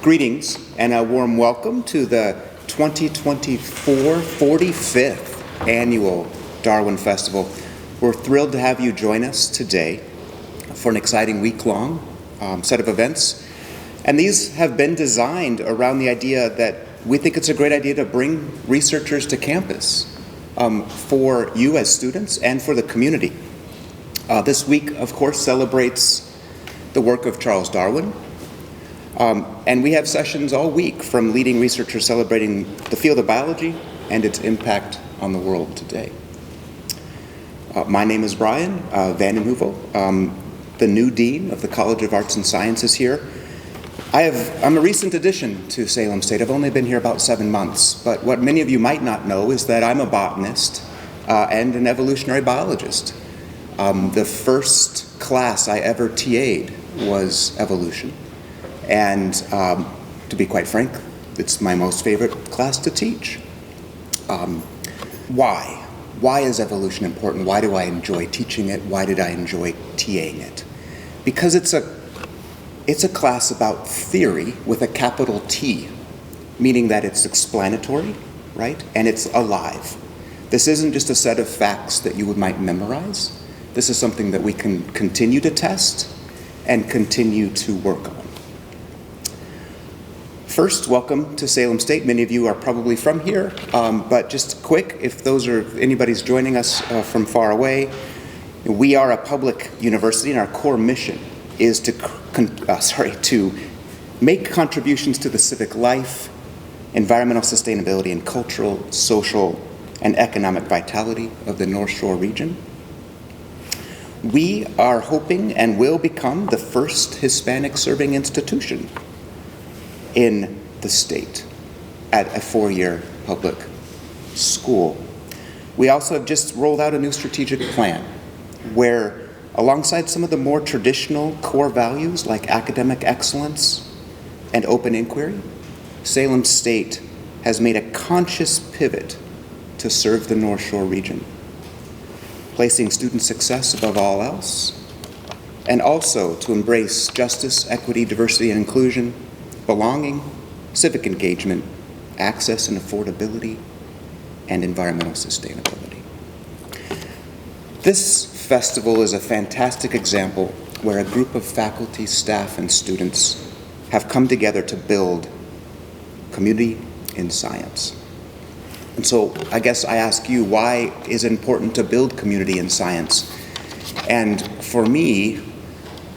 Greetings and a warm welcome to the 2024 45th Annual Darwin Festival. We're thrilled to have you join us today for an exciting week-long set of events. And these have been designed around the idea that we think it's a great idea to bring researchers to campus for you as students and for the community. This week, of course, celebrates the work of Charles Darwin. And we have sessions all week from leading researchers celebrating the field of biology and its impact on the world today. My name is Brian Van den Heuvel, the new dean of the College of Arts and Sciences here. I'm a recent addition to Salem State. I've only been here about 7 months, but what many of you might not know is that I'm a botanist and an evolutionary biologist. The first class I ever TA'd was evolution. And to be quite frank, it's my most favorite class to teach. Why? Why is evolution important? Why do I enjoy teaching it? Why did I enjoy TAing it? Because it's a class about theory with a capital T, meaning that it's explanatory, right? And it's alive. This isn't just a set of facts that you might memorize. This is something that we can continue to test and continue to work on. First, welcome to Salem State. Many of you are probably from here, but just quick, if anybody's joining us from far away, we are a public university, and our core mission is to make contributions to the civic life, environmental sustainability, and cultural, social, and economic vitality of the North Shore region. We are hoping and will become the first Hispanic-serving institution in the state at a 4-year public school. We also have just rolled out a new strategic plan where, alongside some of the more traditional core values like academic excellence and open inquiry, Salem State has made a conscious pivot to serve the North Shore region, placing student success above all else, and also to embrace justice, equity, diversity, and inclusion, belonging, civic engagement, access and affordability, and environmental sustainability. This festival is a fantastic example where a group of faculty, staff, and students have come together to build community in science. And so I guess I ask you, why is it important to build community in science? And for me,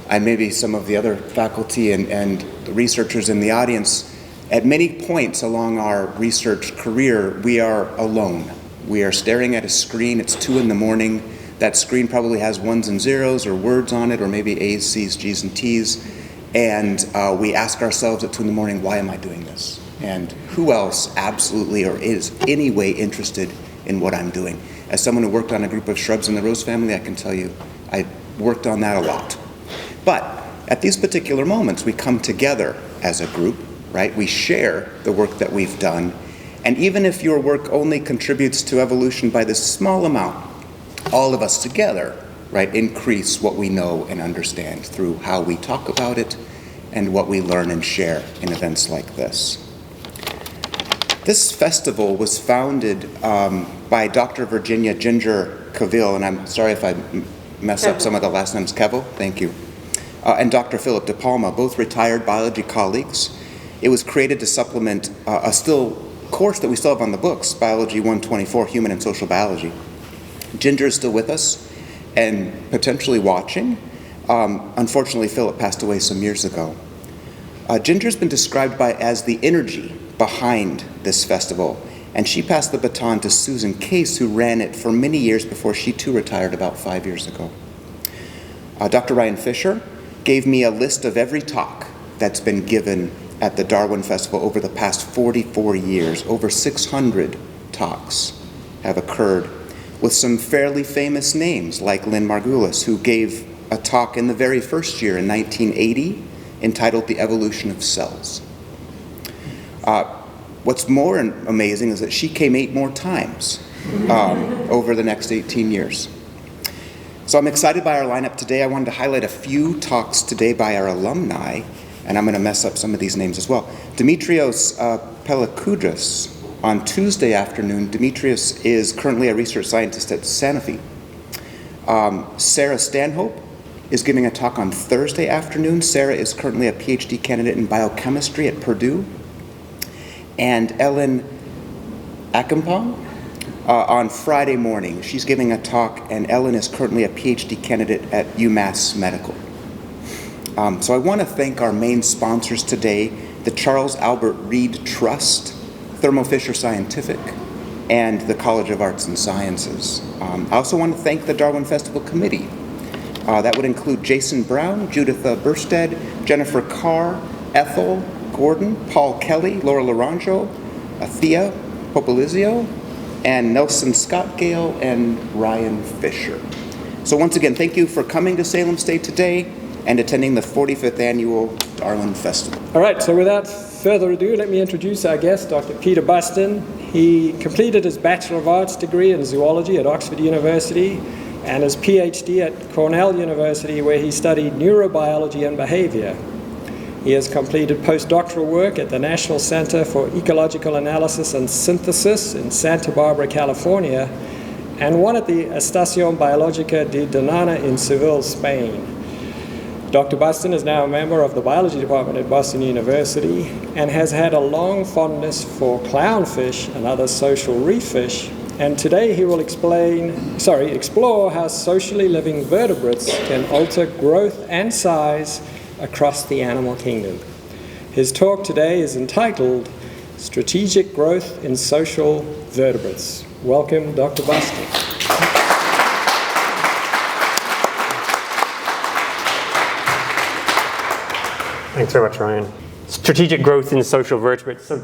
and maybe some of the other faculty and researchers in the audience, at many points along our research career, we are alone. We are staring at a screen. It's 2 a.m. That screen probably has ones and zeros or words on it, or maybe A's, C's, G's, and T's. And we ask ourselves at 2 a.m, why am I doing this? And who else absolutely or is any way interested in what I'm doing? As someone who worked on a group of shrubs in the rose family, I can tell you I worked on that a lot. But at these particular moments, we come together as a group, right? We share the work that we've done. And even if your work only contributes to evolution by this small amount, all of us together, right, increase what we know and understand through how we talk about it and what we learn and share in events like this. This festival was founded by Dr. Virginia Ginger Cavill, and I'm sorry if I mess up some of the last names. Cavill, thank you. And Dr. Philip De Palma, both retired biology colleagues. It was created to supplement a course that we still have on the books, Biology 124, Human and Social Biology. Ginger is still with us and potentially watching. Unfortunately, Philip passed away some years ago. Ginger's been described as the energy behind this festival, and she passed the baton to Susan Case, who ran it for many years before she too retired about 5 years ago. Dr. Ryan Fisher gave me a list of every talk that's been given at the Darwin Festival over the past 44 years. Over 600 talks have occurred with some fairly famous names like Lynn Margulis, who gave a talk in the very first year in 1980 entitled The Evolution of Cells. What's more amazing is that she came 8 more times over the next 18 years. So I'm excited by our lineup today. I wanted to highlight a few talks today by our alumni and I'm going to mess up some of these names as well. Dimitrios Pelikoudras. On Tuesday afternoon, Dimitrios is currently a research scientist at Sanofi. Sarah Stanhope is giving a talk on Thursday afternoon. Sarah is currently a PhD candidate in biochemistry at Purdue. And Ellen Akampong on Friday morning. She's giving a talk, and Ellen is currently a PhD candidate at UMass Medical. So I want to thank our main sponsors today, the Charles Albert Reed Trust, Thermo Fisher Scientific, and the College of Arts and Sciences. I also want to thank the Darwin Festival Committee. That would include Jason Brown, Juditha Burstead, Jennifer Carr, Ethel Gordon, Paul Kelly, Laura Laranjo, Thea Popolizio, and Nelson Scott Gale, and Ryan Fisher. So once again, thank you for coming to Salem State today and attending the 45th Annual Darwin Festival. All right, so without further ado, let me introduce our guest, Dr. Peter Buston. He completed his Bachelor of Arts degree in zoology at Oxford University and his PhD at Cornell University, where he studied neurobiology and behavior. He has completed postdoctoral work at the National Center for Ecological Analysis and Synthesis in Santa Barbara, California, and one at the Estación Biológica de Donana in Seville, Spain. Dr. Buston is now a member of the biology department at Boston University and has had a long fondness for clownfish and other social reef fish. And today he will explore how socially living vertebrates can alter growth and size across the animal kingdom. His talk today is entitled Strategic Growth in Social Vertebrates. Welcome, Dr. Buston. Thanks very much, Ryan. Strategic growth in social vertebrates. So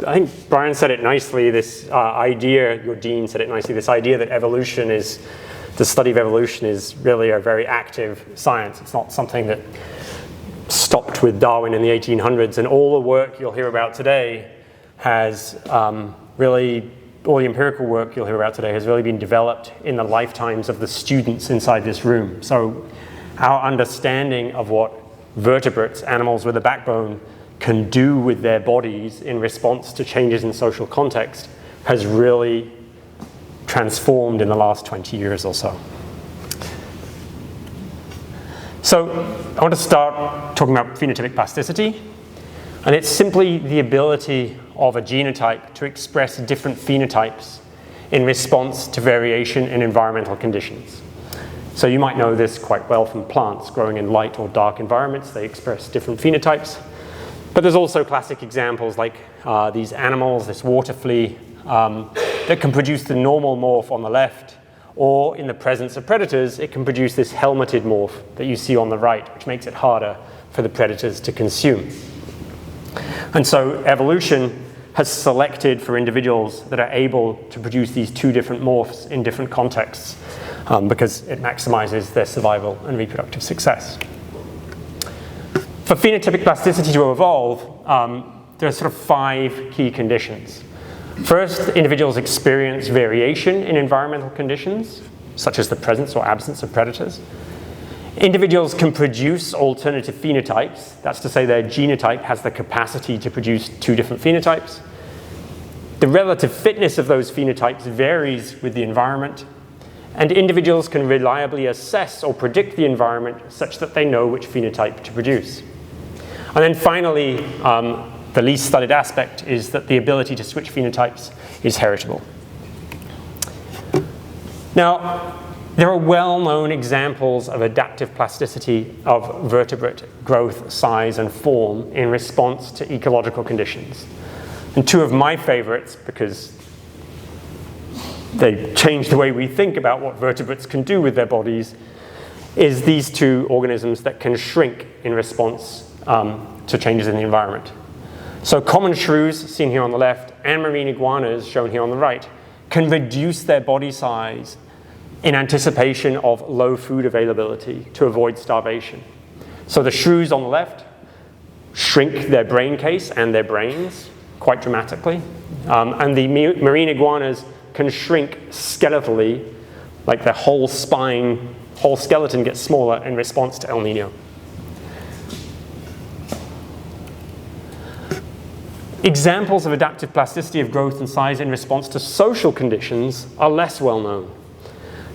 I think Brian said it nicely, this idea, your dean said it nicely, this idea that evolution is, the study of evolution is really a very active science. It's not something that stopped with Darwin in the 1800s, and all the work you'll hear about today has all the empirical work you'll hear about today has really been developed in the lifetimes of the students inside this room. So our understanding of what vertebrates, animals with a backbone, can do with their bodies in response to changes in social context has really transformed in the last 20 years or so. So I want to start talking about phenotypic plasticity, and it's simply the ability of a genotype to express different phenotypes in response to variation in environmental conditions. So you might know this quite well from plants growing in light or dark environments. They express different phenotypes. But there's also classic examples like these animals, this water flea, that can produce the normal morph on the left, or in the presence of predators, it can produce this helmeted morph that you see on the right, which makes it harder for the predators to consume. And so evolution has selected for individuals that are able to produce these two different morphs in different contexts, because it maximizes their survival and reproductive success. For phenotypic plasticity to evolve, there are sort of 5 key conditions. First, individuals experience variation in environmental conditions, such as the presence or absence of predators. Individuals can produce alternative phenotypes. That's to say their genotype has the capacity to produce 2 different phenotypes. The relative fitness of those phenotypes varies with the environment, and individuals can reliably assess or predict the environment such that they know which phenotype to produce. And then finally, the least studied aspect is that the ability to switch phenotypes is heritable. Now, there are well-known examples of adaptive plasticity of vertebrate growth, size, and form in response to ecological conditions. And 2 of my favorites, because they change the way we think about what vertebrates can do with their bodies, is these 2 organisms that can shrink in response to changes in the environment. So common shrews, seen here on the left, and marine iguanas, shown here on the right, can reduce their body size in anticipation of low food availability to avoid starvation. So the shrews on the left shrink their brain case and their brains quite dramatically, and the marine iguanas can shrink skeletally, like their whole spine, whole skeleton gets smaller in response to El Nino. Examples of adaptive plasticity of growth and size in response to social conditions are less well known.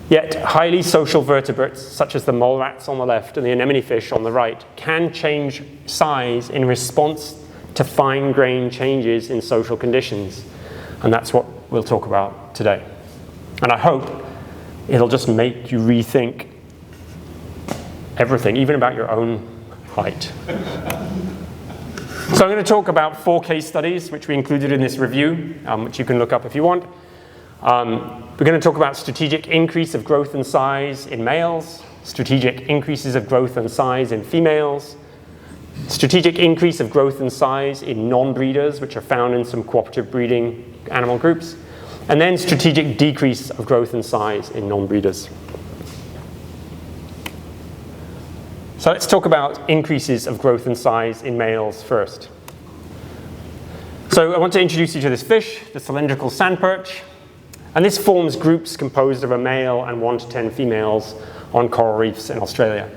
Yet highly social vertebrates, such as the mole rats on the left and the anemone fish on the right, can change size in response to fine-grained changes in social conditions. And that's what we'll talk about today. And I hope it'll just make you rethink everything, even about your own height. So I'm going to talk about 4 case studies, which we included in this review, which you can look up if you want. We're going to talk about strategic increase of growth and size in males, strategic increases of growth and size in females, strategic increase of growth and size in non-breeders, which are found in some cooperative breeding animal groups, and then strategic decrease of growth and size in non-breeders. So let's talk about increases of growth and size in males first. So I want to introduce you to this fish, the cylindrical sandperch. And this forms groups composed of a male and 1 to 10 females on coral reefs in Australia.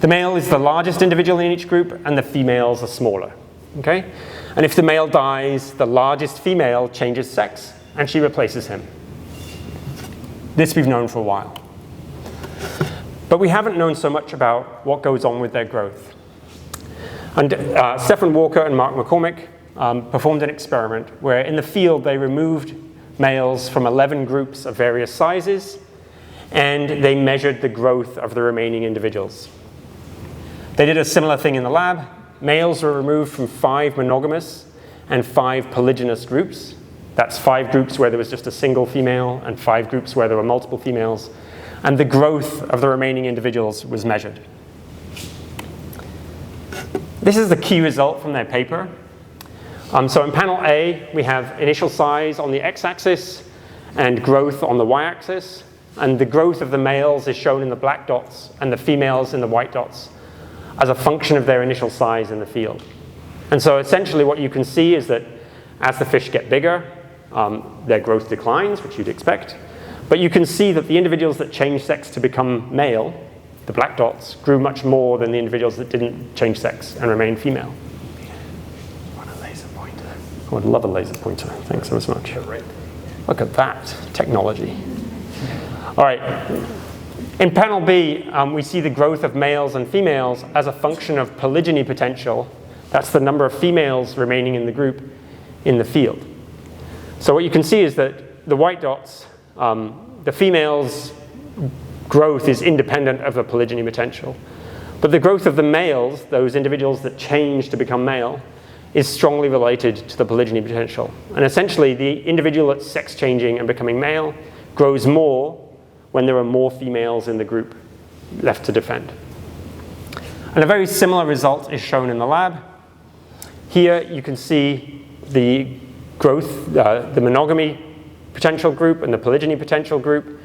The male is the largest individual in each group, and the females are smaller. Okay? And if the male dies, the largest female changes sex, and she replaces him. This we've known for a while. But we haven't known so much about what goes on with their growth. And Stephen Walker and Mark McCormick performed an experiment where in the field they removed males from 11 groups of various sizes, and they measured the growth of the remaining individuals. They did a similar thing in the lab. Males were removed from 5 monogamous and 5 polygynous groups. That's 5 groups where there was just a single female and 5 groups where there were multiple females. And the growth of the remaining individuals was measured. This is the key result from their paper. So in panel A, we have initial size on the x-axis and growth on the y-axis. And the growth of the males is shown in the black dots and the females in the white dots as a function of their initial size in the field. And so essentially what you can see is that as the fish get bigger, their growth declines, which you'd expect. But you can see that the individuals that change sex to become male, the black dots, grew much more than the individuals that didn't change sex and remained female. I would love a laser pointer. Thanks so much. Look at that technology. All right. In panel B, we see the growth of males and females as a function of polygyny potential. That's the number of females remaining in the group in the field. So what you can see is that the white dots, the females' growth is independent of the polygyny potential. But the growth of the males, those individuals that change to become male, is strongly related to the polygyny potential. And essentially, the individual that's sex changing and becoming male grows more when there are more females in the group left to defend. And a very similar result is shown in the lab. Here you can see the growth, the monogamy potential group and the polygyny potential group.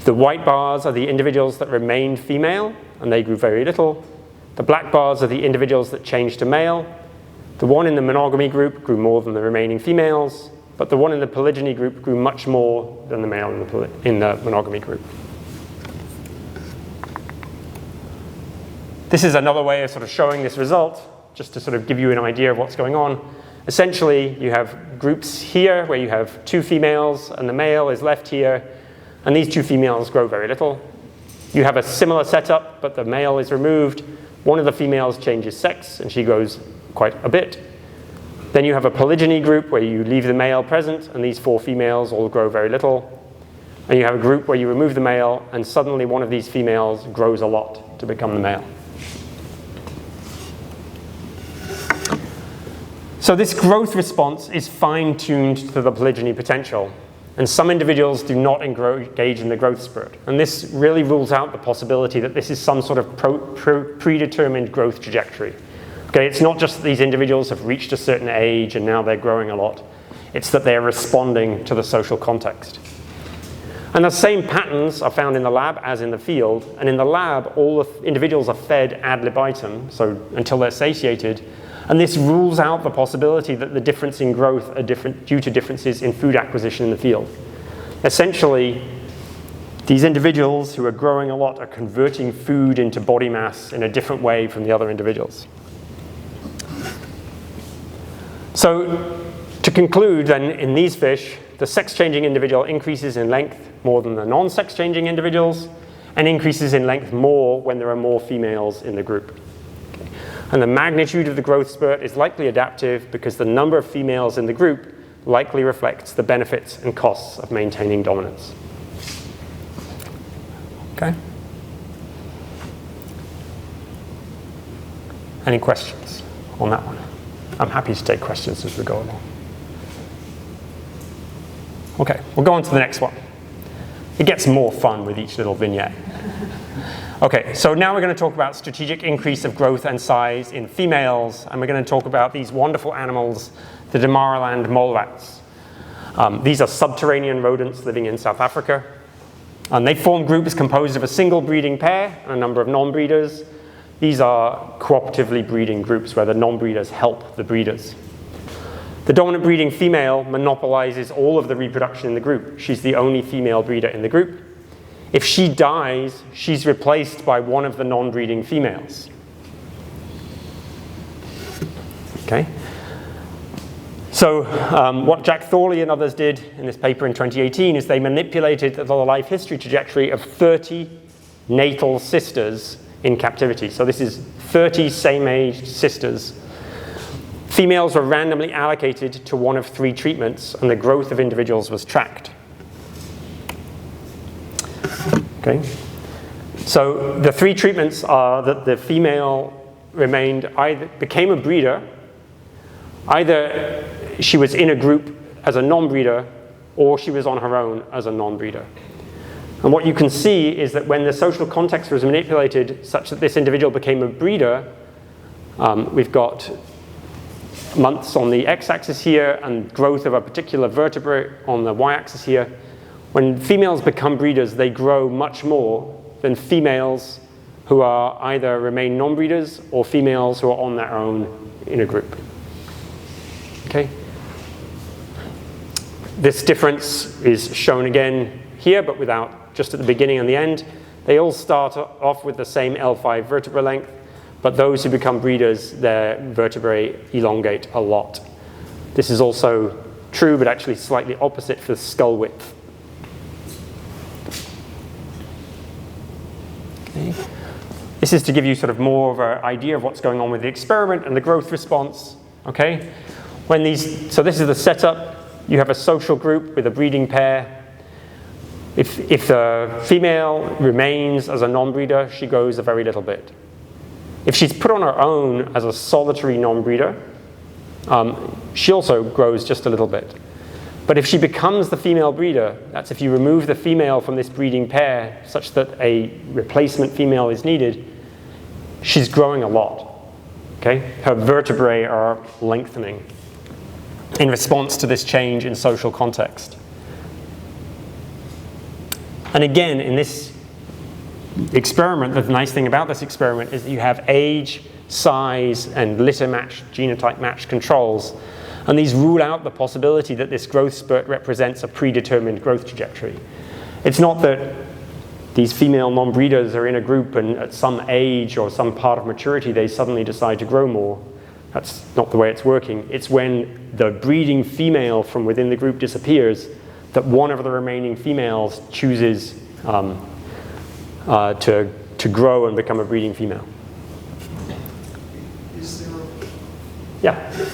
The white bars are the individuals that remained female, and they grew very little. The black bars are the individuals that changed to male. The one in the monogamy group grew more than the remaining females, but the one in the polygyny group grew much more than the male in the monogamy group. This is another way of sort of showing this result, just to sort of give you an idea of what's going on. Essentially, you have groups here where you have 2 females and the male is left here, and these 2 females grow very little. You have a similar setup, but the male is removed. One of the females changes sex, and she grows quite a bit. Then you have a polygyny group where you leave the male present, and these 4 females all grow very little. And you have a group where you remove the male, and suddenly one of these females grows a lot to become the male. So this growth response is fine-tuned to the polygyny potential, and some individuals do not engage in the growth spurt. And this really rules out the possibility that this is some sort of predetermined growth trajectory. Okay, it's not just that these individuals have reached a certain age and now they're growing a lot. It's that they're responding to the social context. And the same patterns are found in the lab as in the field. And in the lab, all the individuals are fed ad libitum, so until they're satiated. And this rules out the possibility that the difference in growth are different due to differences in food acquisition in the field. Essentially, these individuals who are growing a lot are converting food into body mass in a different way from the other individuals. So to conclude, then, in these fish, the sex-changing individual increases in length more than the non-sex-changing individuals, and increases in length more when there are more females in the group. Okay. And the magnitude of the growth spurt is likely adaptive because the number of females in the group likely reflects the benefits and costs of maintaining dominance. Okay? Any questions on that one? I'm happy to take questions as we go along. Okay, we'll go on to the next one. It gets more fun with each little vignette. Okay, so now we're going to talk about strategic increase of growth and size in females, and we're going to talk about these wonderful animals, the Damaraland mole rats. These are subterranean rodents living in South Africa. And they form groups composed of a single breeding pair and a number of non-breeders. These are cooperatively breeding groups where the non-breeders help the breeders. The dominant breeding female monopolizes all of the reproduction in the group. She's the only female breeder in the group. If she dies, she's replaced by one of the non-breeding females. Okay? So what Jack Thorley and others did in this paper in 2018 is they manipulated the life history trajectory of 30 natal sisters in captivity. So this is 30 same-aged sisters. Females were randomly allocated to one of 3 treatments, and the growth of individuals was tracked. Okay. So the 3 treatments are that the female became a breeder. Either she was in a group as a non-breeder, or she was on her own as a non-breeder. And what you can see is that when the social context was manipulated such that this individual became a breeder, we've got months on the x-axis here and growth of a particular vertebrate on the y-axis here. When females become breeders, they grow much more than females who are either remain non-breeders or females who are on their own in a group. Okay? This difference is shown again here, but without, just at the beginning and the end. They all start off with the same L5 vertebra length, but those who become breeders, their vertebrae elongate a lot. This is also true, but actually slightly opposite for skull width. Okay. This is to give you sort of more of an idea of what's going on with the experiment and the growth response. Okay? So this is the setup. You have a social group with a breeding pair. If the female remains as a non-breeder, she grows a very little bit. If she's put on her own as a solitary non-breeder, she also grows just a little bit. But if she becomes the female breeder, that's if you remove the female from this breeding pair such that a replacement female is needed, she's growing a lot. Okay? Her vertebrae are lengthening in response to this change in social context. And again, in this experiment, the nice thing about this experiment is that you have age, size, and litter match, genotype match controls. And these rule out the possibility that this growth spurt represents a predetermined growth trajectory. It's not that these female non-breeders are in a group and at some age or some part of maturity they suddenly decide to grow more. That's not the way it's working. It's when the breeding female from within the group disappears that one of the remaining females chooses to grow and become a breeding female. Is there? Yeah.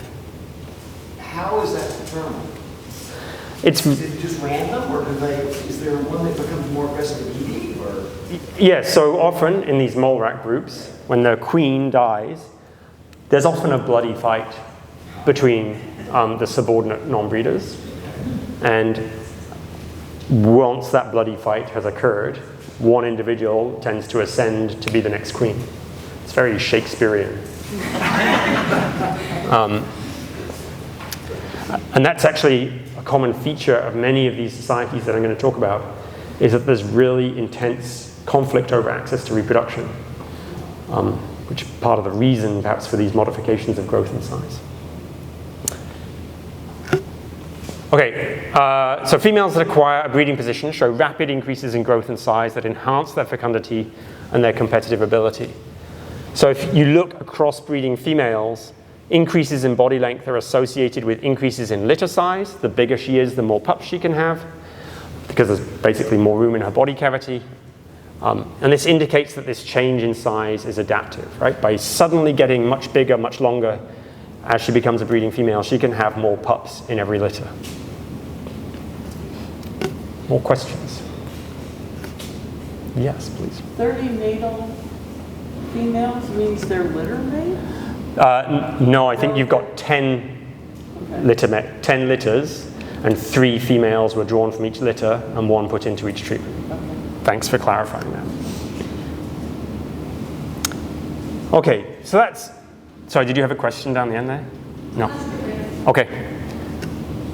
How is that determined? Is it just random, or is there one that becomes more aggressive eating, or? Yeah. So often in these mole rat groups, when the queen dies, there's often a bloody fight between the subordinate non-breeders, and once that bloody fight has occurred, one individual tends to ascend to be the next queen. It's very Shakespearean. And that's actually a common feature of many of these societies that I'm going to talk about, is that there's really intense conflict over access to reproduction, which is part of the reason perhaps for these modifications of growth and size. Okay, so females that acquire a breeding position show rapid increases in growth and size that enhance their fecundity and their competitive ability. So if you look across breeding females, Increases in body length are associated with increases in litter size. The bigger she is, the more pups she can have, because there's basically more room in her body cavity. And this indicates that this change in size is adaptive, right? By suddenly getting much bigger, much longer, as she becomes a breeding female, she can have more pups in every litter. More questions? Yes, please. 30 natal females means they're litter mates? No, I think you've got 10 litters, and 3 females were drawn from each litter and 1 put into each treatment. Thanks for clarifying that. Okay, so that's, sorry, did you have a question down the end there? No. Okay.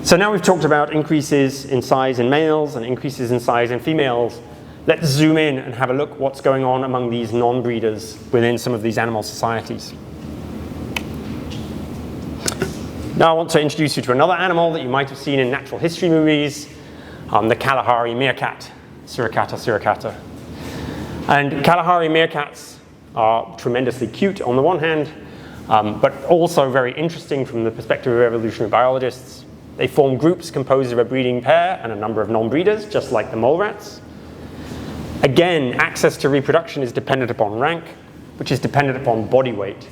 So now we've talked about increases in size in males and increases in size in females. Let's zoom in and have a look what's going on among these non-breeders within some of these animal societies. Now I want to introduce you to another animal that you might have seen in natural history movies, the Kalahari meerkat, Suricata suricata. And Kalahari meerkats are tremendously cute on the one hand, but also very interesting from the perspective of evolutionary biologists. They form groups composed of a breeding pair and a number of non-breeders, just like the mole rats. Again, access to reproduction is dependent upon rank, which is dependent upon body weight.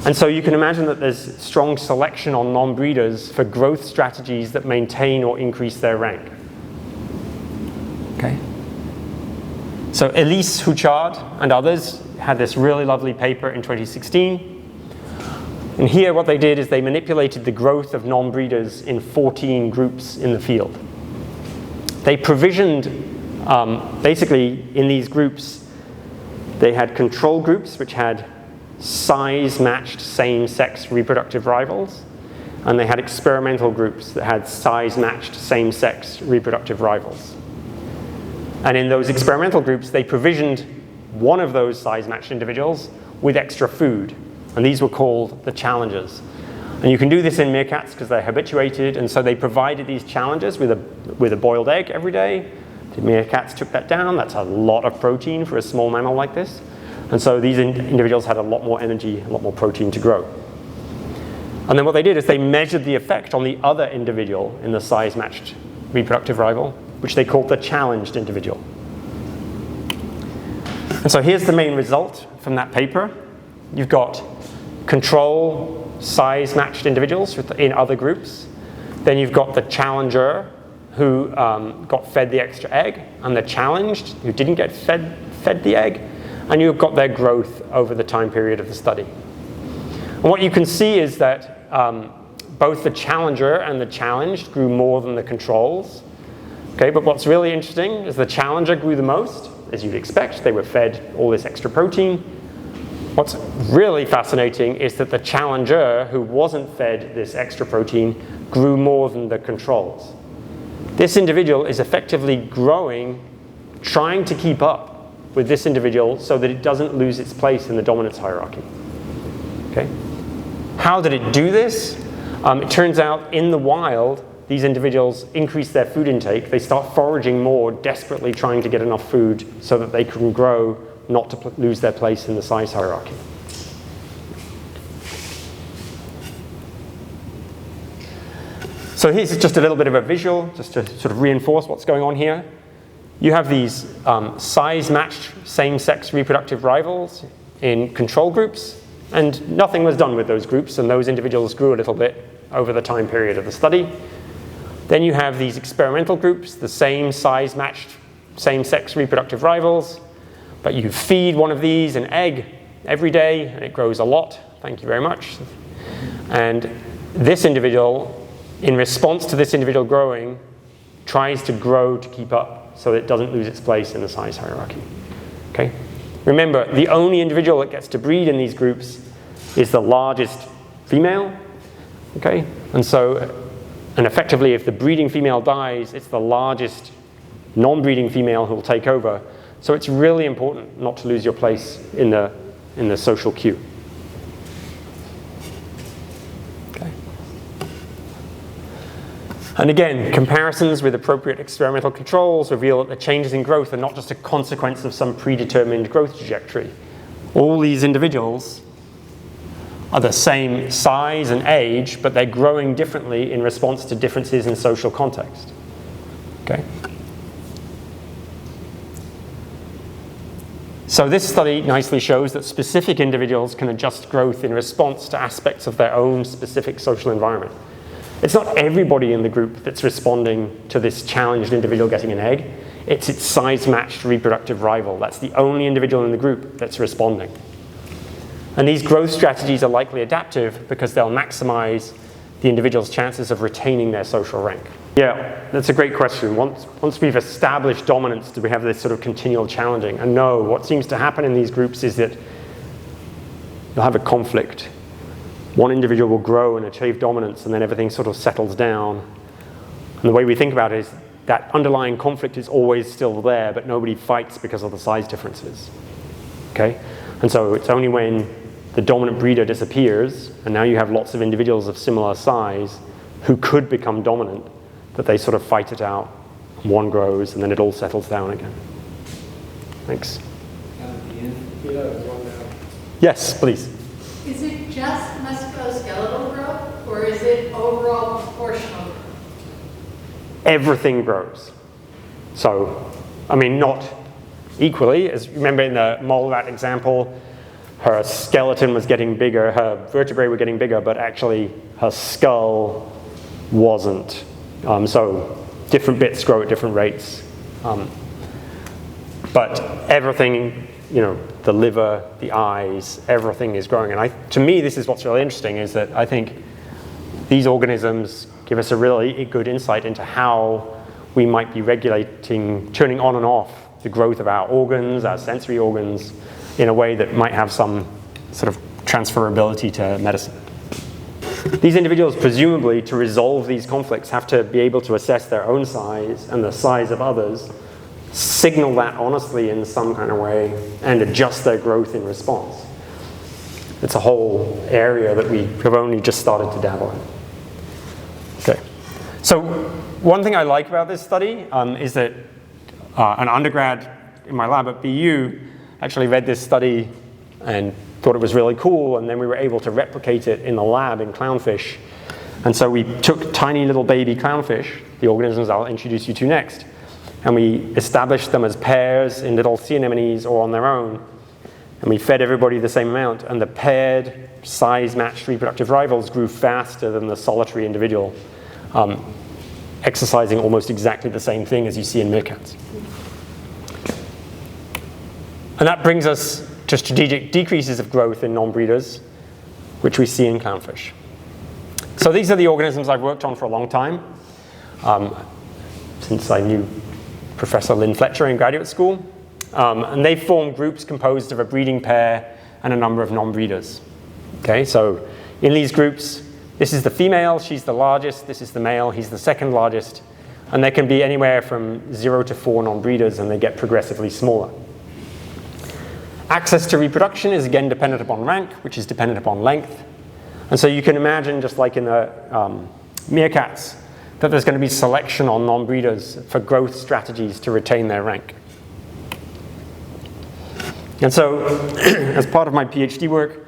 And so you can imagine that there's strong selection on non-breeders for growth strategies that maintain or increase their rank. Okay. So Elise Houchard and others had this really lovely paper in 2016. And here what they did is they manipulated the growth of non-breeders in 14 groups in the field. They provisioned, basically in these groups, they had control groups which had size-matched same-sex reproductive rivals, and they had experimental groups that had size-matched same-sex reproductive rivals. And in those experimental groups, they provisioned one of those size-matched individuals with extra food, and these were called the challengers. And you can do this in meerkats because they're habituated, and so they provided these challengers with a boiled egg every day. The meerkats took that down. That's a lot of protein for a small mammal like this. And so these individuals had a lot more energy, a lot more protein to grow. And then what they did is they measured the effect on the other individual in the size-matched reproductive rival, which they called the challenged individual. And so here's the main result from that paper. You've got control size-matched individuals in other groups. Then you've got the challenger who got fed the extra egg, and the challenged who didn't get fed the egg. And you've got their growth over the time period of the study. And what you can see is that both the challenger and the challenged grew more than the controls. Okay, but what's really interesting is the challenger grew the most, as you'd expect. They were fed all this extra protein. What's really fascinating is that the challenger, who wasn't fed this extra protein, grew more than the controls. This individual is effectively growing, trying to keep up with this individual so that it doesn't lose its place in the dominance hierarchy. Okay? How did it do this? It turns out in the wild, these individuals increase their food intake. They start foraging more, desperately trying to get enough food so that they can grow, not to lose their place in the size hierarchy. So here's just a little bit of a visual, just to sort of reinforce what's going on here. You have these size-matched same-sex reproductive rivals in control groups, and nothing was done with those groups, and those individuals grew a little bit over the time period of the study. Then you have these experimental groups, the same size-matched same-sex reproductive rivals, but you feed one of these an egg every day, and it grows a lot. Thank you very much. And this individual, in response to this individual growing, tries to grow to keep up, so that it doesn't lose its place in the size hierarchy. Okay? Remember, the only individual that gets to breed in these groups is the largest female. Okay? And effectively, if the breeding female dies, it's the largest non-breeding female who will take over. So it's really important not to lose your place in the social queue. And again, comparisons with appropriate experimental controls reveal that the changes in growth are not just a consequence of some predetermined growth trajectory. All these individuals are the same size and age, but they're growing differently in response to differences in social context. Okay? So this study nicely shows that specific individuals can adjust growth in response to aspects of their own specific social environment. It's not everybody in the group that's responding to this challenged individual getting an egg. It's its size-matched reproductive rival. That's the only individual in the group that's responding. And these growth strategies are likely adaptive because they'll maximize the individual's chances of retaining their social rank. Yeah, that's a great question. Once we've established dominance, do we have this sort of continual challenging? And no, what seems to happen in these groups is that you'll have a conflict. One individual will grow and achieve dominance, and then everything sort of settles down. And the way we think about it is that underlying conflict is always still there, but nobody fights because of the size differences. Okay? And so it's only when the dominant breeder disappears, and now you have lots of individuals of similar size who could become dominant, that they sort of fight it out. One grows, and then it all settles down again. Thanks. Yes, please. Is it just musculoskeletal growth, or is it overall proportional growth? Everything grows. So, I mean, not equally. As you remember in the mole rat example, her skeleton was getting bigger, her vertebrae were getting bigger, but actually her skull wasn't. So different bits grow at different rates. But everything, you know, the liver, the eyes, everything is growing. And to me, this is what's really interesting, is that I think these organisms give us a really good insight into how we might be regulating, turning on and off the growth of our organs, our sensory organs, in a way that might have some sort of transferability to medicine. These individuals, presumably, to resolve these conflicts, have to be able to assess their own size and the size of others, signal that honestly in some kind of way, and adjust their growth in response. It's a whole area that we have only just started to dabble in. Okay. So one thing I like about this study is that an undergrad in my lab at BU actually read this study and thought it was really cool, and then we were able to replicate it in the lab in clownfish. And so we took tiny little baby clownfish, the organisms I'll introduce you to next, and we established them as pairs in little sea anemones or on their own. And we fed everybody the same amount, and the paired size-matched reproductive rivals grew faster than the solitary individual, exercising almost exactly the same thing as you see in meerkats. And that brings us to strategic decreases of growth in non-breeders, which we see in clownfish. So these are the organisms I've worked on for a long time, since I knew Professor Lynn Fletcher in graduate school. And they form groups composed of a breeding pair and a number of non-breeders. Okay, so in these groups, this is the female, she's the largest, this is the male, he's the second largest, and there can be anywhere from 0 to 4 non-breeders, and they get progressively smaller. Access to reproduction is again dependent upon rank, which is dependent upon length. And so you can imagine, just like in the meerkats, that there's going to be selection on non-breeders for growth strategies to retain their rank. And so, as part of my PhD work,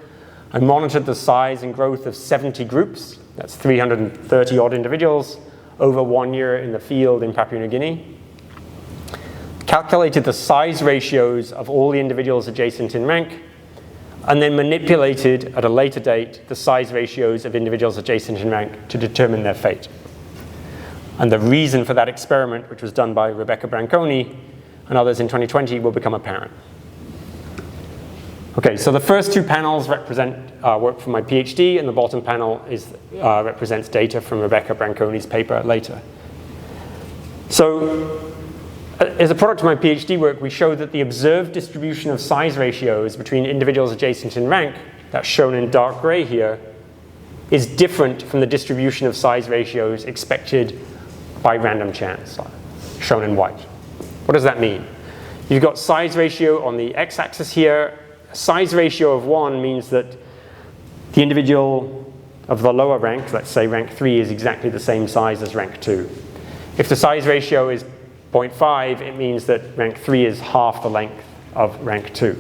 I monitored the size and growth of 70 groups, that's 330 odd individuals, over 1 year in the field in Papua New Guinea. Calculated the size ratios of all the individuals adjacent in rank, and then manipulated at a later date the size ratios of individuals adjacent in rank to determine their fate. And the reason for that experiment, which was done by Rebecca Branconi and others in 2020, will become apparent. Okay, so the first two panels represent work from my PhD, and the bottom panel represents data from Rebecca Branconi's paper later. So, as a product of my PhD work, we showed that the observed distribution of size ratios between individuals adjacent in rank, that's shown in dark gray here, is different from the distribution of size ratios expected by random chance, shown in white. What does that mean? You've got size ratio on the x-axis here. A size ratio of 1 means that the individual of the lower rank, let's say rank 3, is exactly the same size as rank 2. If the size ratio is 0.5, it means that rank 3 is half the length of rank 2.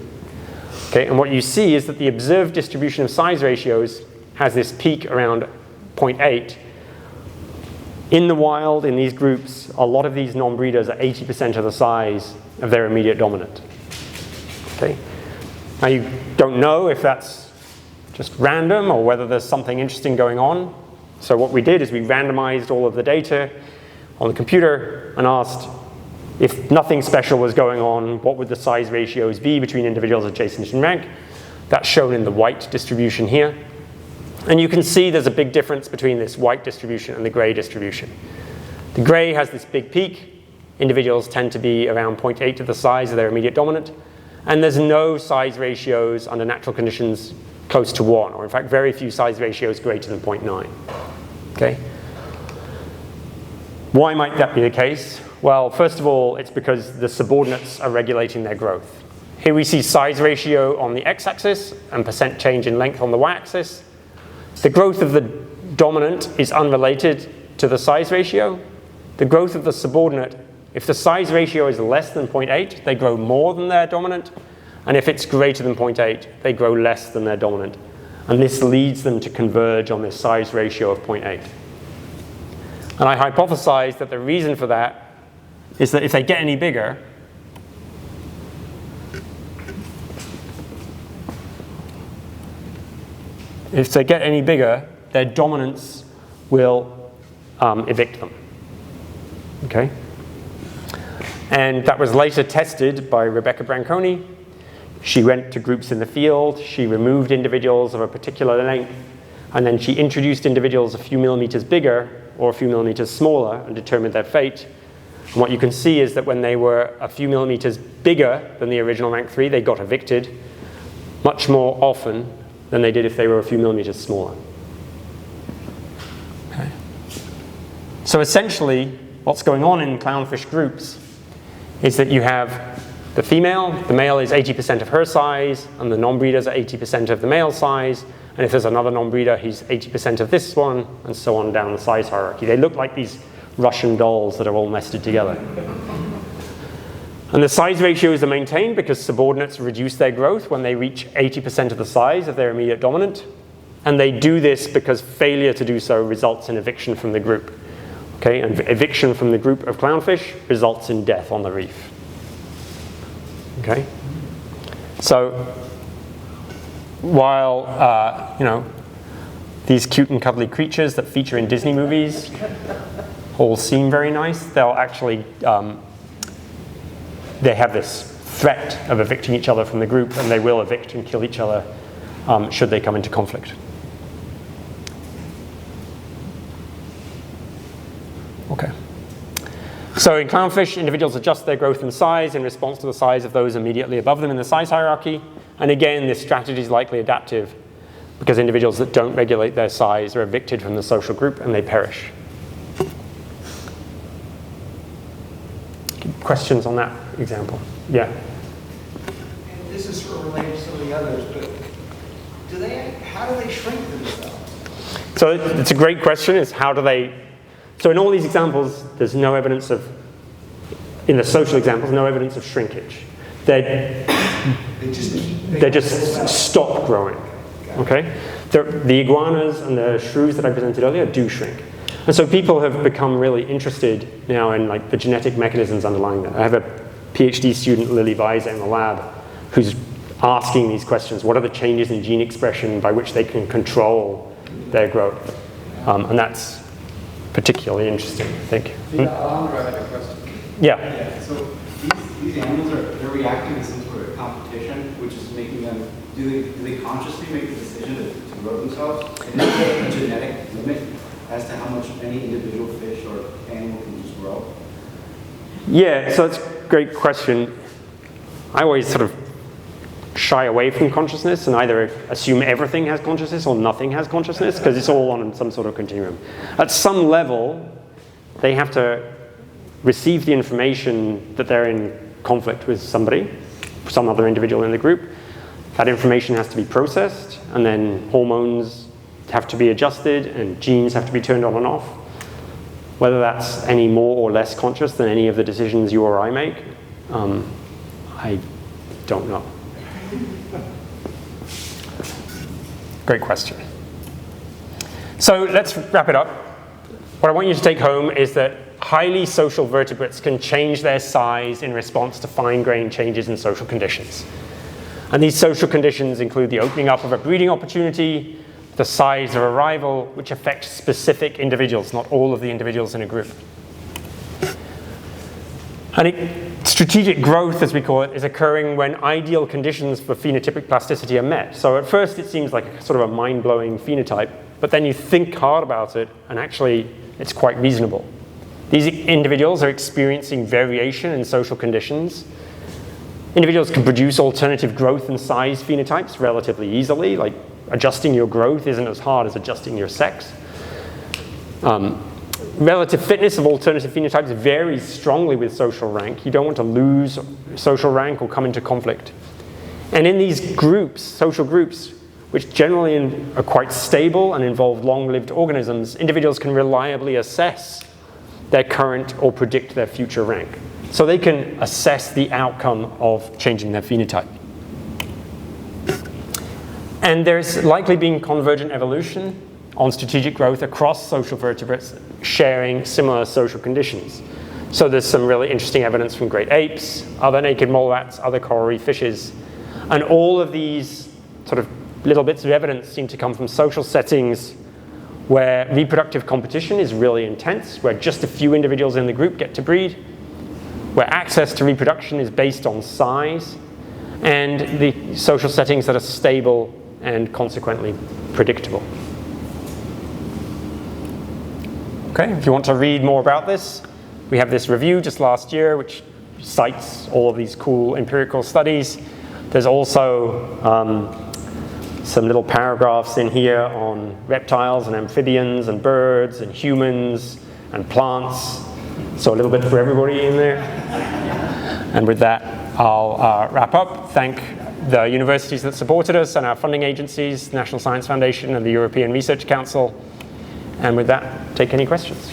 Okay, and what you see is that the observed distribution of size ratios has this peak around 0.8. In the wild, in these groups, a lot of these non-breeders are 80% of the size of their immediate dominant. Okay? Now you don't know if that's just random or whether there's something interesting going on. So what we did is we randomized all of the data on the computer and asked if nothing special was going on, what would the size ratios be between individuals adjacent in rank? That's shown in the white distribution here. And you can see there's a big difference between this white distribution and the gray distribution. The gray has this big peak. Individuals tend to be around 0.8 of the size of their immediate dominant. And there's no size ratios under natural conditions close to 1, or in fact, very few size ratios greater than 0.9. Okay? Why might that be the case? Well, first of all, it's because the subordinates are regulating their growth. Here we see size ratio on the x-axis and percent change in length on the y-axis. The growth of the dominant is unrelated to the size ratio. The growth of the subordinate, if the size ratio is less than 0.8, they grow more than their dominant. And if it's greater than 0.8, they grow less than their dominant. And this leads them to converge on this size ratio of 0.8. And I hypothesized that the reason for that is that if they get any bigger, their dominance will evict them. Okay? And that was later tested by Rebecca Branconi. She went to groups in the field, she removed individuals of a particular length, and then she introduced individuals a few millimeters bigger or a few millimeters smaller and determined their fate. And what you can see is that when they were a few millimeters bigger than the original rank 3, they got evicted much more often than they did if they were a few millimeters smaller. Okay. So essentially, what's going on in clownfish groups is that you have the female, the male is 80% of her size, and the non-breeders are 80% of the male size, and if there's another non-breeder, he's 80% of this one, and so on down the size hierarchy. They look like these Russian dolls that are all nested together. And the size ratios are maintained because subordinates reduce their growth when they reach 80% of the size of their immediate dominant. And they do this because failure to do so results in eviction from the group. Okay, and eviction from the group of clownfish results in death on the reef. Okay? So, while, these cute and cuddly creatures that feature in Disney movies all seem very nice, they'll actually, they have this threat of evicting each other from the group, and they will evict and kill each other should they come into conflict. Okay. So in clownfish, individuals adjust their growth and size in response to the size of those immediately above them in the size hierarchy. And again, this strategy is likely adaptive because individuals that don't regulate their size are evicted from the social group and they perish. Questions on that example? Yeah. And this is sort of related to some of the others, but how do they shrink themselves? So it's a great question, is how do they... So in all these examples, there's no evidence of, in the social examples, no evidence of shrinkage. They just stop growing, okay? The iguanas and the shrews that I presented earlier do shrink. And so people have become really interested now in like the genetic mechanisms underlying that. I have a PhD student, Lily Weiser, in the lab, who's asking these questions. What are the changes in gene expression by which they can control their growth? And that's particularly interesting, I think. Alejandro, I had a question. Yeah. So these animals they're reacting to some sort of competition, which is making them, do they consciously make the decision to grow themselves? And is there a genetic limit as to how much any individual fish or animal can just grow? Yeah, so that's a great question. I always sort of shy away from consciousness and either assume everything has consciousness or nothing has consciousness because it's all on some sort of continuum. At some level, they have to receive the information that they're in conflict with somebody, some other individual in the group. That information has to be processed, and then hormones have to be adjusted and genes have to be turned on and off. Whether that's any more or less conscious than any of the decisions you or I make, I don't know. Great question. So let's wrap it up. What I want you to take home is that highly social vertebrates can change their size in response to fine-grained changes in social conditions. And these social conditions include the opening up of a breeding opportunity, the size of a rival, which affects specific individuals, not all of the individuals in a group. And strategic growth, as we call it, is occurring when ideal conditions for phenotypic plasticity are met. So at first it seems like a sort of a mind-blowing phenotype, but then you think hard about it, and actually it's quite reasonable. These individuals are experiencing variation in social conditions. Individuals can produce alternative growth and size phenotypes relatively easily, like adjusting your growth isn't as hard as adjusting your sex. Relative fitness of alternative phenotypes varies strongly with social rank. You don't want to lose social rank or come into conflict. And in these groups, social groups, which generally are quite stable and involve long-lived organisms, individuals can reliably assess their current or predict their future rank. So they can assess the outcome of changing their phenotype. And there's likely been convergent evolution on strategic growth across social vertebrates sharing similar social conditions. So there's some really interesting evidence from great apes, other naked mole rats, other coral reef fishes, and all of these sort of little bits of evidence seem to come from social settings where reproductive competition is really intense, where just a few individuals in the group get to breed, where access to reproduction is based on size, and the social settings that are stable and consequently predictable. Okay, if you want to read more about this, we have this review just last year which cites all of these cool empirical studies. There's also some little paragraphs in here on reptiles and amphibians and birds and humans and plants. So a little bit for everybody in there. And with that, I'll wrap up. Thank the universities that supported us and our funding agencies, National Science Foundation and the European Research Council. And with that, take any questions.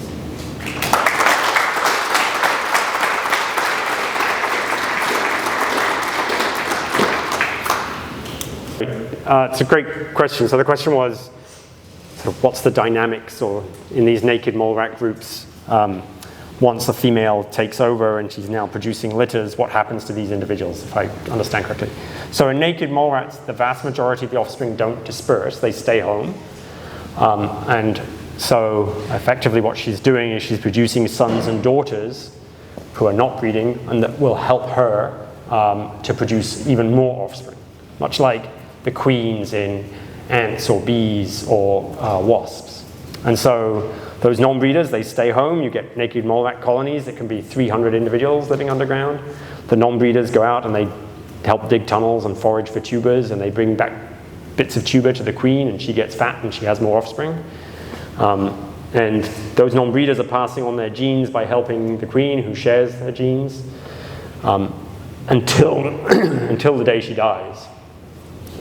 It's a great question. So the question was, sort of, what's the dynamics or in these naked mole rat groups once the female takes over and she's now producing litters, what happens to these individuals, if I understand correctly? So in naked mole rats, the vast majority of the offspring don't disperse, they stay home. And so effectively what she's doing is she's producing sons and daughters who are not breeding and that will help her to produce even more offspring, much like the queens in ants or bees or wasps. And so those non-breeders, they stay home. You get naked mole rat colonies that can be 300 individuals living underground. The non-breeders go out and they help dig tunnels and forage for tubers, and they bring back bits of tuber to the queen, and she gets fat and she has more offspring. And those non-breeders are passing on their genes by helping the queen, who shares her genes, until the day she dies.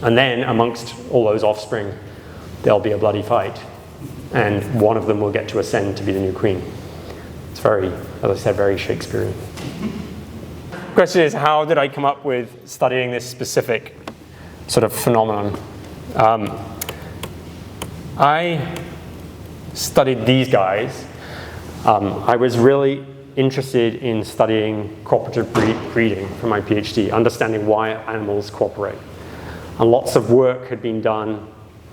And then amongst all those offspring, there'll be a bloody fight. And one of them will get to ascend to be the new queen. It's very, as I said, very Shakespearean. The question is, how did I come up with studying this specific sort of phenomenon? I studied these guys. I was really interested in studying cooperative breeding for my PhD, understanding why animals cooperate. And lots of work had been done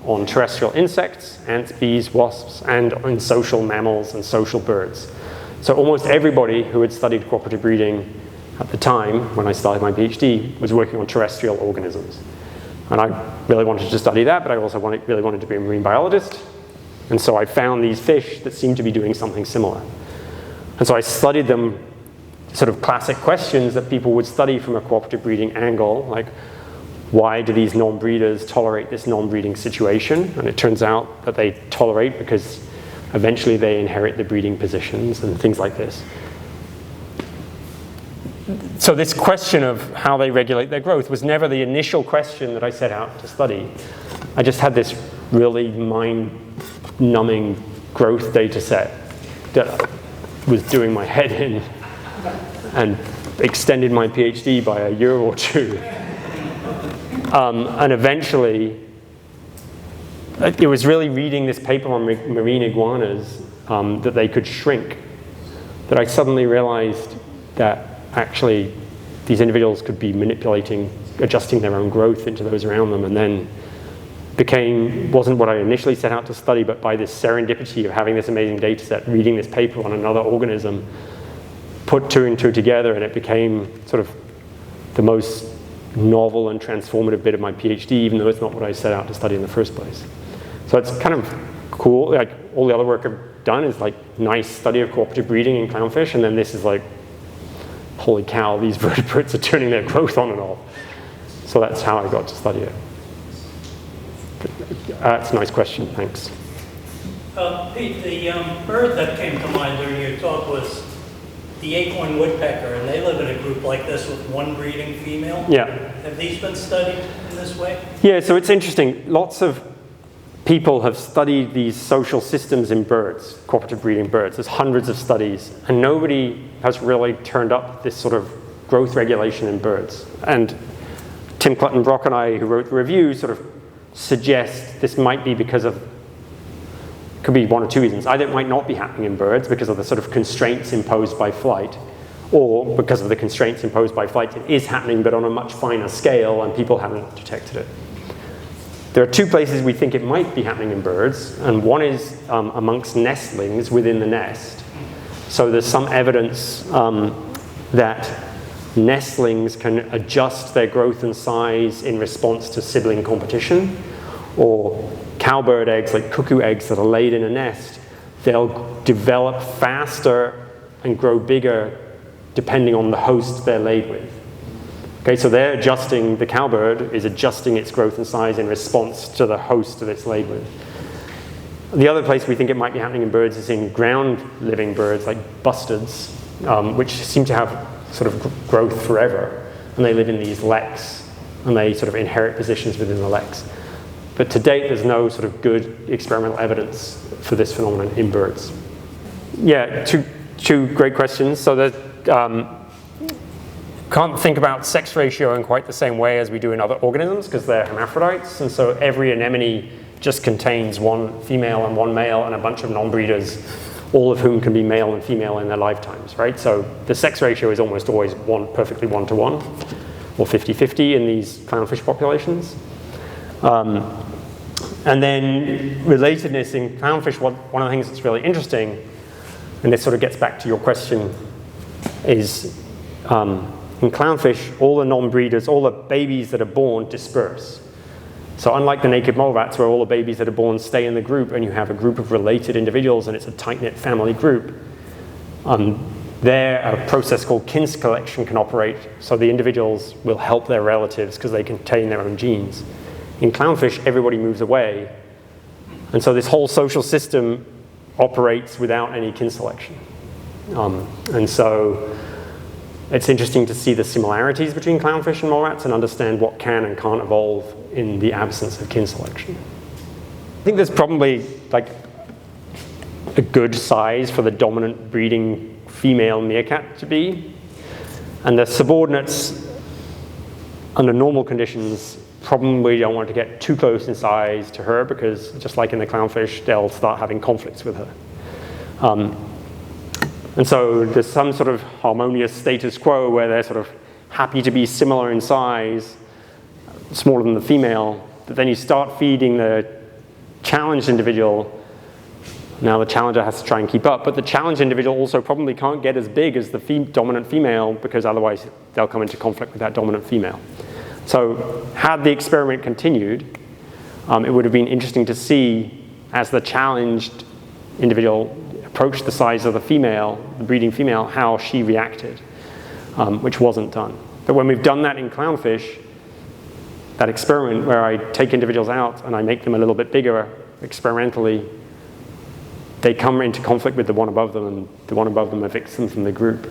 on terrestrial insects, ants, bees, wasps, and on social mammals and social birds. So almost everybody who had studied cooperative breeding at the time, when I started my PhD, was working on terrestrial organisms. And I really wanted to study that, but I also really wanted to be a marine biologist. And so I found these fish that seemed to be doing something similar. And so I studied them, sort of classic questions that people would study from a cooperative breeding angle, like, why do these non-breeders tolerate this non-breeding situation? And it turns out that they tolerate because eventually they inherit the breeding positions and things like this. So this question of how they regulate their growth was never the initial question that I set out to study. I just had this really mind-numbing growth data set that was doing my head in and extended my PhD by a year or two. And eventually, it was really reading this paper on marine iguanas that they could shrink that I suddenly realized that actually these individuals could be manipulating, adjusting their own growth into those around them, and then wasn't what I initially set out to study, but by this serendipity of having this amazing data set, reading this paper on another organism, put two and two together, and it became sort of the most novel and transformative bit of my PhD, even though it's not what I set out to study in the first place. So it's kind of cool. Like all the other work I've done is like nice study of cooperative breeding in clownfish, and then this is like, holy cow, these vertebrates are turning their growth on and off. So that's how I got to study it. That's a nice question, thanks. Pete, the bird that came to mind during your talk was the acorn woodpecker, and they live in a group like this with one breeding female. Yeah. Have these been studied in this way? Yeah, so it's interesting. Lots of people have studied these social systems in birds, cooperative breeding birds. There's hundreds of studies, and nobody has really turned up this sort of growth regulation in birds. And Tim Clutton-Brock and I, who wrote the review, sort of suggest this might be because of, could be one or two reasons. Either it might not be happening in birds because of the sort of constraints imposed by flight, or because of the constraints imposed by flight, it is happening but on a much finer scale and people haven't detected it. There are two places we think it might be happening in birds, and one is amongst nestlings within the nest. So there's some evidence that nestlings can adjust their growth and size in response to sibling competition, or cowbird eggs, like cuckoo eggs that are laid in a nest, they'll develop faster and grow bigger depending on the host they're laid with. Okay, so they're adjusting, the cowbird is adjusting its growth and size in response to the host that it's laid with. The other place we think it might be happening in birds is in ground-living birds like bustards, which seem to have sort of growth forever, and they live in these leks, and they sort of inherit positions within the leks. But to date, there's no sort of good experimental evidence for this phenomenon in birds. Yeah, two great questions. So there's, can't think about sex ratio in quite the same way as we do in other organisms because they're hermaphrodites, and so every anemone just contains one female and one male and a bunch of non-breeders, all of whom can be male and female in their lifetimes, right? So the sex ratio is almost always perfectly 1-to-1 or 50-50 in these clownfish populations. And then relatedness in clownfish, one of the things that's really interesting, and this sort of gets back to your question, is in clownfish, all the non-breeders, all the babies that are born disperse. So unlike the naked mole rats, where all the babies that are born stay in the group and you have a group of related individuals and it's a tight-knit family group, there a process called kin selection can operate, so the individuals will help their relatives because they contain their own genes. In clownfish, everybody moves away, and so this whole social system operates without any kin selection. And so it's interesting to see the similarities between clownfish and mole rats and understand what can and can't evolve in the absence of kin selection. I think there's probably like a good size for the dominant breeding female meerkat to be, and the subordinates under normal conditions probably don't want to get too close in size to her because just like in the clownfish, they'll start having conflicts with her. And so there's some sort of harmonious status quo where they're sort of happy to be similar in size, smaller than the female, but then you start feeding the challenged individual. Now the challenger has to try and keep up, but the challenged individual also probably can't get as big as the dominant female because otherwise they'll come into conflict with that dominant female. So had the experiment continued, it would have been interesting to see as the challenged individual approached the size of the female, the breeding female, how she reacted, which wasn't done. But when we've done that in clownfish, that experiment where I take individuals out and I make them a little bit bigger experimentally, they come into conflict with the one above them, and the one above them evicts them from the group.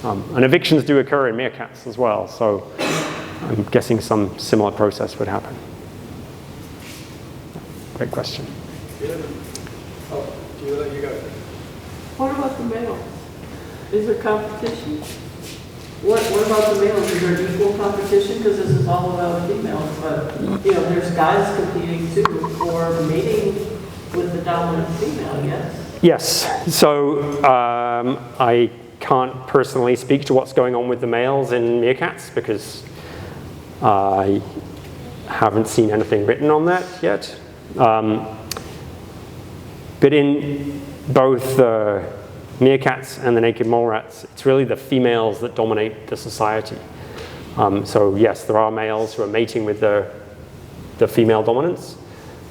And evictions do occur in meerkats as well, so I'm guessing some similar process would happen. Great question. Oh, you go. What about the males? Is there competition? What about the males? Is there equal competition? Because this is all about females, but, you know, there's guys competing too for mating with the dominant female, yes? Yes, so I can't personally speak to what's going on with the males in meerkats because I haven't seen anything written on that yet. But in both the meerkats and the naked mole rats, it's really the females that dominate the society. So yes, there are males who are mating with the female dominance,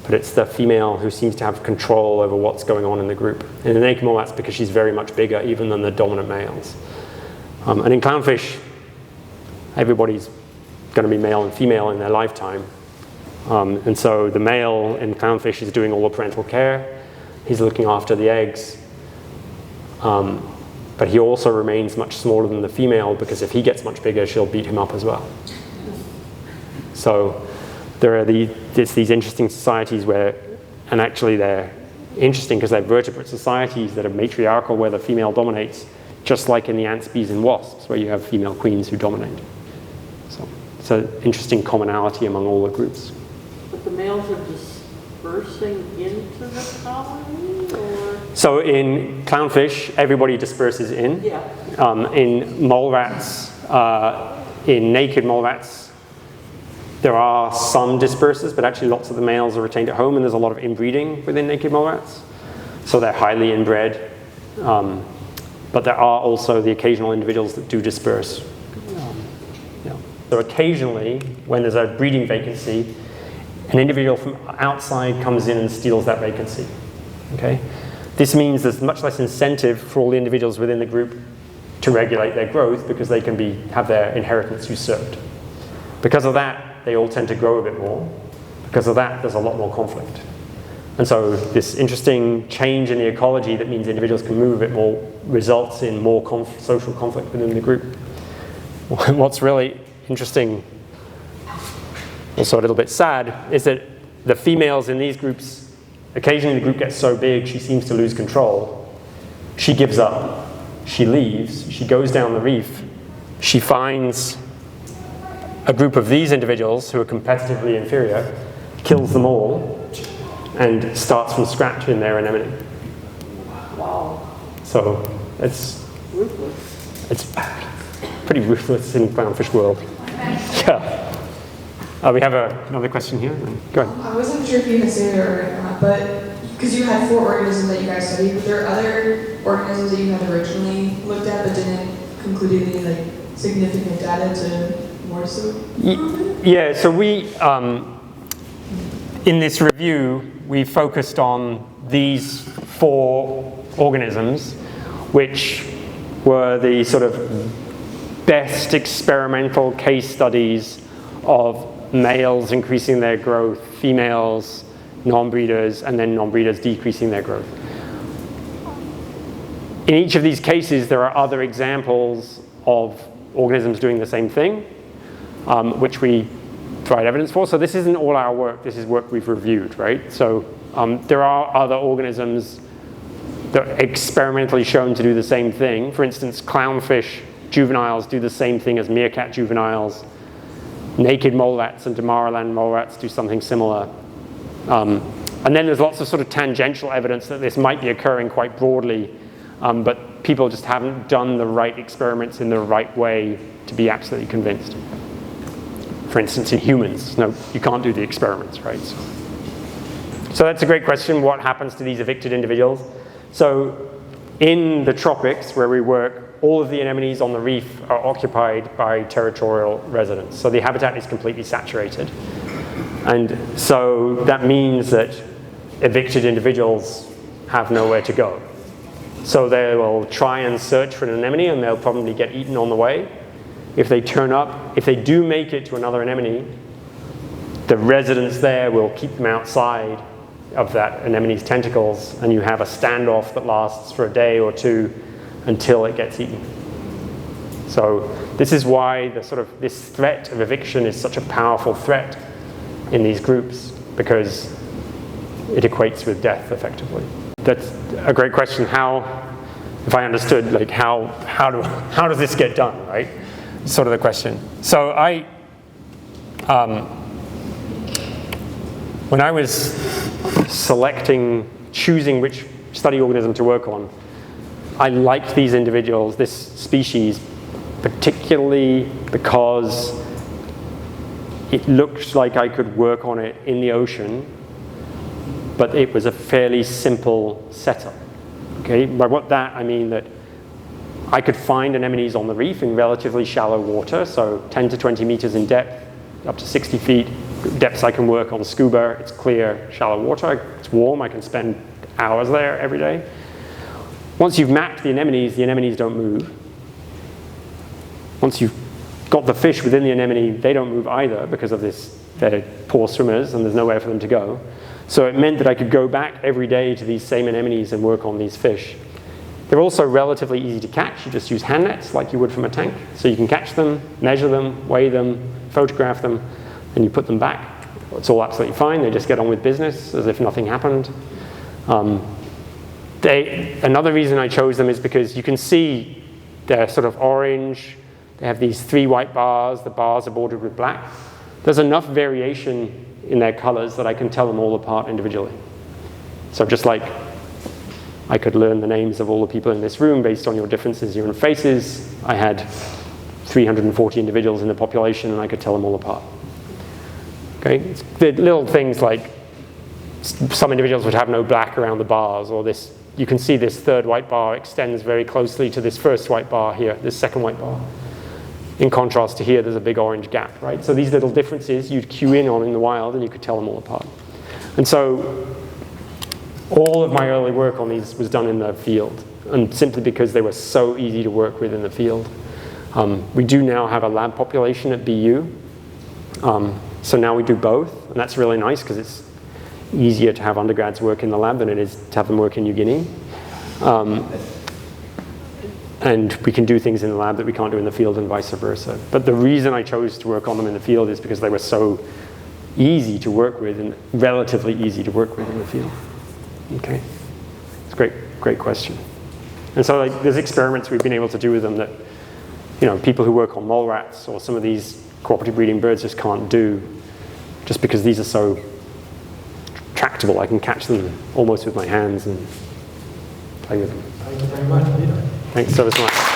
but it's the female who seems to have control over what's going on in the group. In the naked mole rats, because she's very much bigger even than the dominant males. And in clownfish, everybody's going to be male and female in their lifetime. And so the male in clownfish is doing all the parental care. He's looking after the eggs. But he also remains much smaller than the female because if he gets much bigger, she'll beat him up as well. So there are these interesting societies where, and actually they're interesting because they're vertebrate societies that are matriarchal where the female dominates, just like in the ants, bees, and wasps where you have female queens who dominate. So it's an interesting commonality among all the groups. But the males are dispersing into the colony, or? So in clownfish, everybody disperses in. Yeah. In mole rats, in naked mole rats, there are some dispersers, but actually lots of the males are retained at home, and there's a lot of inbreeding within naked mole rats. So they're highly inbred. But there are also the occasional individuals that do disperse. Yeah. So occasionally, when there's a breeding vacancy, an individual from outside comes in and steals that vacancy. Okay? This means there's much less incentive for all the individuals within the group to regulate their growth because they can have their inheritance usurped. Because of that, they all tend to grow a bit more. Because of that, there's a lot more conflict. And so this interesting change in the ecology that means individuals can move a bit more results in more social conflict within the group. What's really interesting, also a little bit sad, is that the females in these groups, occasionally the group gets so big she seems to lose control. She gives up, she leaves, she goes down the reef, she finds a group of these individuals who are competitively inferior, kills them all, and starts from scratch in their anemone. Wow. So it's Ruthless. It's pretty ruthless in clownfish world. Yeah. We have another question here. Go ahead. I wasn't sure if you can say it or not, but because you had 4 organisms that you guys studied, were there other organisms that you had originally looked at but didn't conclude any significant data to more so? Yeah. So we in this review we focused on these 4 organisms, which were the sort of best experimental case studies of males increasing their growth, females, non-breeders, and then non-breeders decreasing their growth. In each of these cases, there are other examples of organisms doing the same thing, which we provide evidence for. So this isn't all our work, this is work we've reviewed, right? So there are other organisms that are experimentally shown to do the same thing. For instance, clownfish juveniles do the same thing as meerkat juveniles. Naked mole rats and Damaraland mole rats do something similar. And then there's lots of sort of tangential evidence that this might be occurring quite broadly, but people just haven't done the right experiments in the right way to be absolutely convinced. For instance, in humans, no, you can't do the experiments, right? So that's a great question. What happens to these evicted individuals? So in the tropics where we work, all of the anemones on the reef are occupied by territorial residents. So the habitat is completely saturated. And so that means that evicted individuals have nowhere to go. So they will try and search for an anemone and they'll probably get eaten on the way. If they turn up, if they do make it to another anemone, the residents there will keep them outside of that anemone's tentacles, and you have a standoff that lasts for a day or 2 until it gets eaten. So this is why this threat of eviction is such a powerful threat in these groups, because it equates with death effectively. That's a great question. How, if I understood, how does this get done, right? sort of the question. So when I was choosing which study organism to work on, I liked these individuals, this species, particularly because it looked like I could work on it in the ocean, but it was a fairly simple setup. Okay, by that I mean that I could find anemones on the reef in relatively shallow water, so 10 to 20 meters in depth, up to 60 feet, depths I can work on scuba. It's clear, shallow water, it's warm, I can spend hours there every day. Once you've mapped the anemones don't move. Once you've got the fish within the anemone, they don't move either because of this, they're poor swimmers and there's nowhere for them to go. So it meant that I could go back every day to these same anemones and work on these fish. They're also relatively easy to catch. You just use hand nets like you would from a tank. So you can catch them, measure them, weigh them, photograph them, and you put them back. It's all absolutely fine. They just get on with business as if nothing happened. Another reason I chose them is because you can see they're sort of orange. They have these 3 white bars. The bars are bordered with black. There's enough variation in their colors that I can tell them all apart individually. So just like I could learn the names of all the people in this room based on your differences in your faces, I had 340 individuals in the population and I could tell them all apart. Okay, the little things like some individuals would have no black around the bars, or this, you can see this 3rd white bar extends very closely to this 1st white bar here, this 2nd white bar. In contrast to here, there's a big orange gap, right? So these little differences you'd cue in on in the wild and you could tell them all apart. And so all of my early work on these was done in the field, and simply because they were so easy to work with in the field. We do now have a lab population at BU, so now we do both, and that's really nice because it's easier to have undergrads work in the lab than it is to have them work in New Guinea. And we can do things in the lab that we can't do in the field and vice versa. But the reason I chose to work on them in the field is because they were so easy to work with and relatively easy to work with in the field. Okay, it's a great question. And so like, there's experiments we've been able to do with them that, you know, people who work on mole rats or some of these cooperative breeding birds just can't do, just because these are so tractable. I can catch them almost with my hands and play with them. Thank you very much, Peter. Thanks so much.